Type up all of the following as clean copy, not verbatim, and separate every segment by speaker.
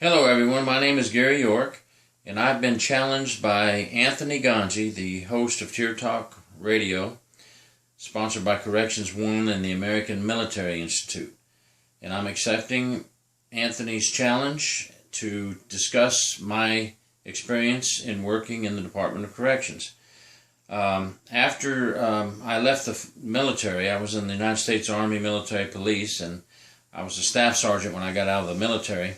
Speaker 1: Hello everyone, my name is Gary York, and I've been challenged by Anthony Ganji, the host of Tier Talk Radio, sponsored by Corrections One and the American Military Institute. And I'm accepting Anthony's challenge to discuss my experience in working in the Department of Corrections. After I left the military, I was in the United States Army Military Police, and I was a staff sergeant when I got out of the military.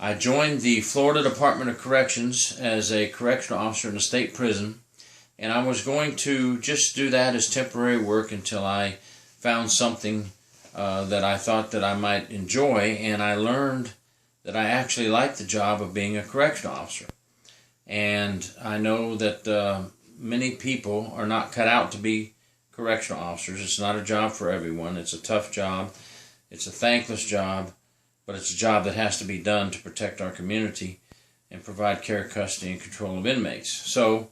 Speaker 1: I joined the Florida Department of Corrections as a correctional officer in a state prison, and I was going to just do that as temporary work until I found something that I thought that I might enjoy, and I learned that I actually liked the job of being a correctional officer. And I know that many people are not cut out to be correctional officers. It's not a job for everyone. It's a tough job. It's a thankless job. But it's a job that has to be done to protect our community and provide care, custody, and control of inmates. So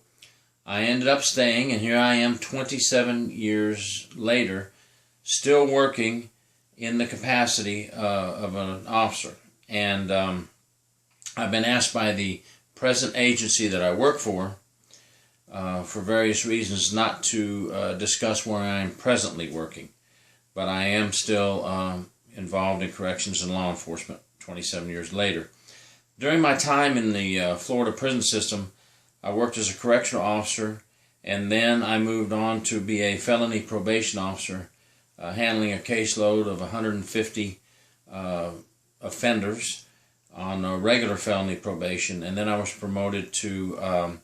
Speaker 1: I ended up staying, and here I am 27 years later, still working in the capacity of an officer. And I've been asked by the present agency that I work for various reasons, not to discuss where I am presently working. But I am still involved in corrections and law enforcement 27 years later. During my time in the Florida prison system, I worked as a correctional officer, and then I moved on to be a felony probation officer, handling a caseload of 150 offenders on a regular felony probation, and then I was promoted to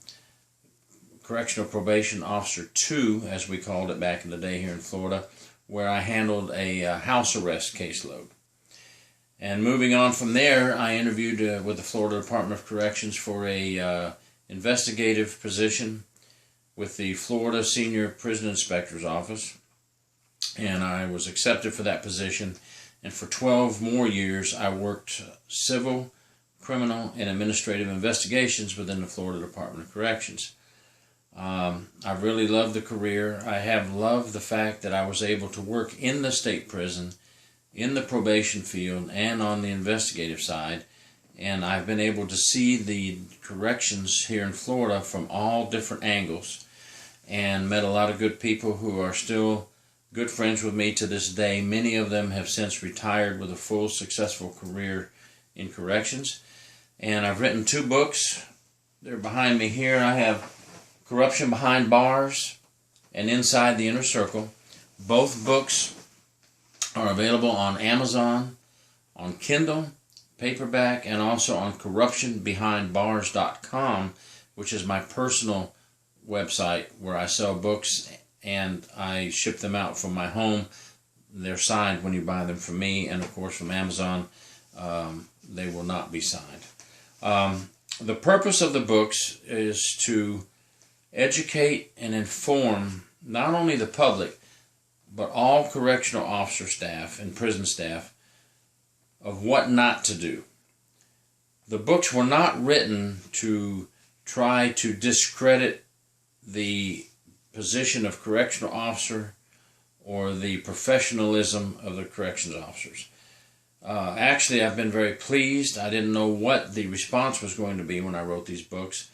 Speaker 1: Correctional Probation Officer 2, as we called it back in the day here in Florida, where I handled a house arrest caseload. And moving on from there, I interviewed with the Florida Department of Corrections for a investigative position with the Florida Senior Prison Inspector's Office, and I was accepted for that position. And for 12 more years, I worked civil, criminal, and administrative investigations within the Florida Department of Corrections. I really loved the career. I have loved the fact that I was able to work in the state prison, in the probation field, and on the investigative side. And I've been able to see the corrections here in Florida from all different angles, and met a lot of good people who are still good friends with me to this day. Many of them have since retired with a full, successful career in corrections. And I've written 2 books. They're behind me here. I have Corruption Behind Bars and Inside the Inner Circle. Both books are available on Amazon, on Kindle, paperback, and also on corruptionbehindbars.com, which is my personal website where I sell books and I ship them out from my home. They're signed when you buy them from me, and of course from Amazon they will not be signed. The purpose of the books is to educate and inform not only the public, but all correctional officer staff and prison staff of what not to do. The books were not written to try to discredit the position of correctional officer or the professionalism of the corrections officers. Actually, I've been very pleased. I didn't know what the response was going to be when I wrote these books.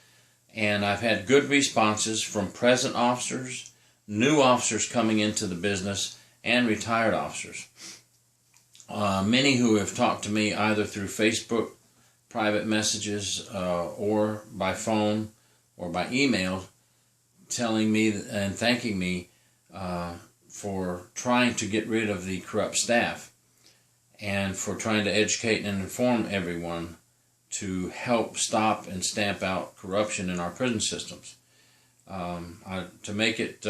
Speaker 1: And I've had good responses from present officers, new officers coming into the business, and retired officers. Many who have talked to me either through Facebook, private messages, or by phone or by email, telling me and thanking me for trying to get rid of the corrupt staff and for trying to educate and inform everyone to help stop and stamp out corruption in our prison systems. To make it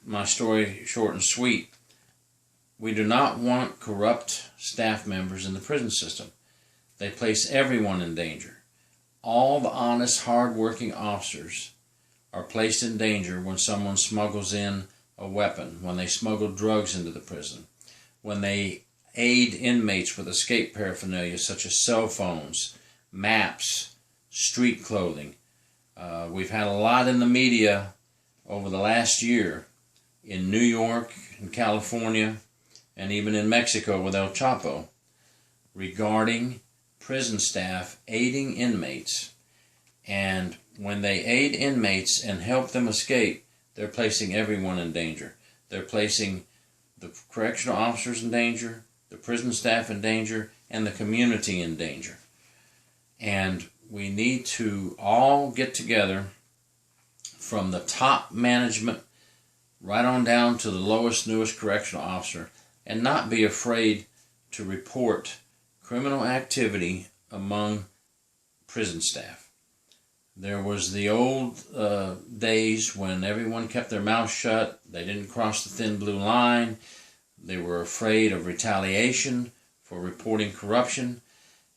Speaker 1: my story short and sweet, we do not want corrupt staff members in the prison system. They place everyone in danger. All the honest, hard-working officers are placed in danger when someone smuggles in a weapon, when they smuggle drugs into the prison, when they aid inmates with escape paraphernalia such as cell phones, maps, street clothing. We've had a lot in the media over the last year in New York, in California, and even in Mexico with El Chapo regarding prison staff aiding inmates. And when they aid inmates and help them escape, they're placing everyone in danger. They're placing the correctional officers in danger, the prison staff in danger, and the community in danger. And we need to all get together, from the top management right on down to the lowest, newest correctional officer, and not be afraid to report criminal activity among prison staff. There was the old days when everyone kept their mouth shut. They didn't cross the thin blue line. They were afraid of retaliation for reporting corruption.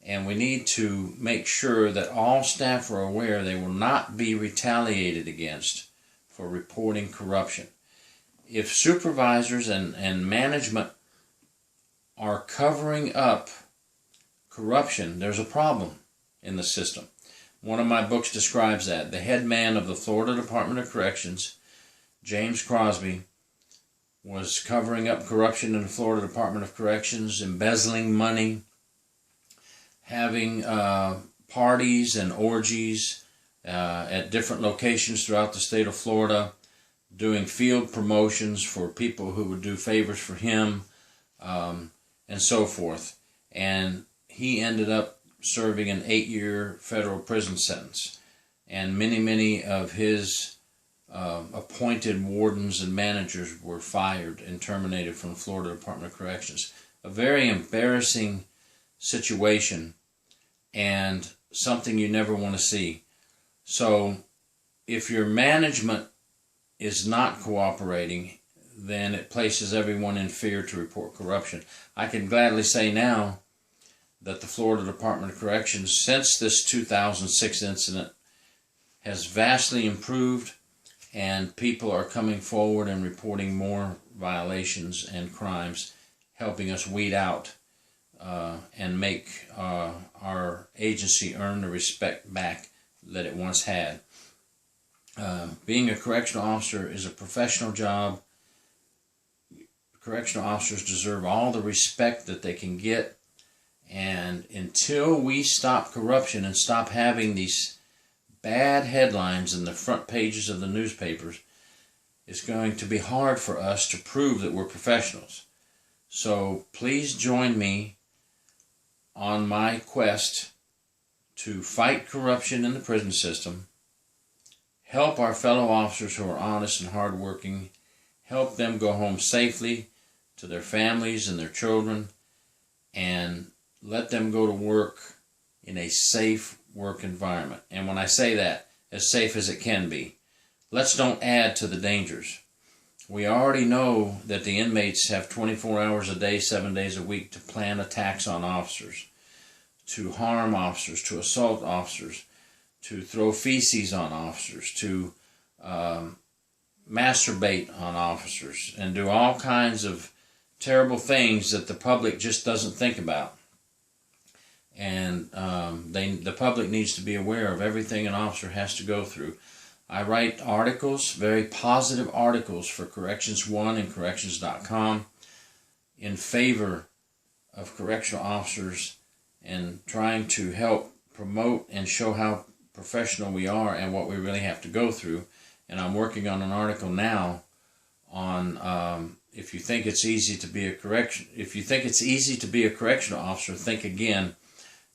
Speaker 1: And we need to make sure that all staff are aware they will not be retaliated against for reporting corruption. If supervisors and management are covering up corruption, there's a problem in the system. One of my books describes that. The head man of the Florida Department of Corrections, James Crosby, was covering up corruption in the Florida Department of Corrections, embezzling money, having parties and orgies at different locations throughout the state of Florida, doing field promotions for people who would do favors for him, and so forth. And he ended up serving an 8-year federal prison sentence. And many of his appointed wardens and managers were fired and terminated from the Florida Department of Corrections. A very embarrassing situation, and something you never want to see. So if your management is not cooperating, then it places everyone in fear to report corruption. I can gladly say now that the Florida Department of Corrections, since this 2006 incident, has vastly improved, and people are coming forward and reporting more violations and crimes, helping us weed out and make our agency earn the respect back that it once had. Being a correctional officer is a professional job. Correctional officers deserve all the respect that they can get. And until we stop corruption and stop having these bad headlines in the front pages of the newspapers, it's going to be hard for us to prove that we're professionals. So please join me on my quest to fight corruption in the prison system, help our fellow officers who are honest and hardworking, help them go home safely to their families and their children, and let them go to work in a safe work environment. And when I say that, as safe as it can be. Let's don't add to the dangers. We already know that the inmates have 24 hours a day, 7 days a week to plan attacks on officers, to harm officers, to assault officers, to throw feces on officers, to masturbate on officers, and do all kinds of terrible things that the public just doesn't think about. And the public needs to be aware of everything an officer has to go through. I write articles, very positive articles, for Corrections One and Corrections.com in favor of correctional officers and trying to help promote and show how professional we are and what we really have to go through. And I'm working on an article now on if you think it's easy to be a correctional officer, think again.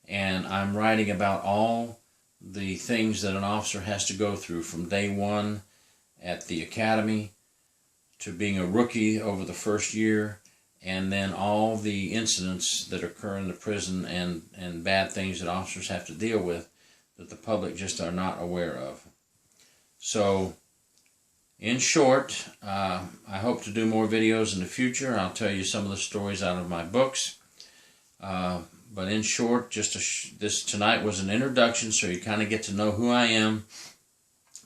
Speaker 1: And I'm writing about all the things that an officer has to go through from day one at the academy to being a rookie over the first year, and then all the incidents that occur in the prison and bad things that officers have to deal with that the public just are not aware of. So, in short, I hope to do more videos in the future. I'll tell you some of the stories out of my books. But in short, this tonight was an introduction, so you kind of get to know who I am,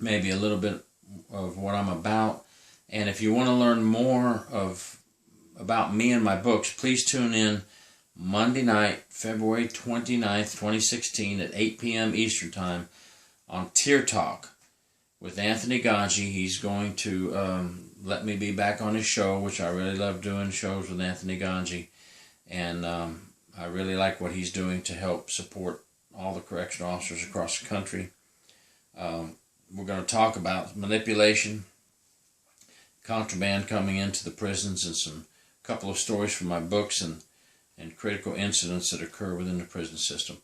Speaker 1: maybe a little bit of what I'm about. And if you want to learn more about me and my books, please tune in Monday night, February 29th, 2016 at 8 p.m. Eastern Time on Tier Talk with Anthony Ganji. He's going to let me be back on his show, which I really love doing shows with Anthony Ganji. And I really like what he's doing to help support all the correctional officers across the country. We're going to talk about manipulation, contraband coming into the prisons, and some couple of stories from my books and critical incidents that occur within the prison system.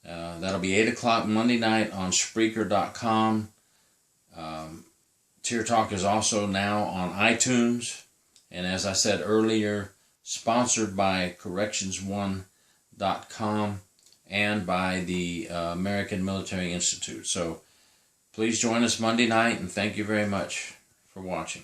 Speaker 1: That'll be 8 o'clock Monday night on Spreaker.com. Tier Talk is also now on iTunes, and as I said earlier, sponsored by Corrections1.com and by the American Military Institute. So please join us Monday night, and thank you very much for watching.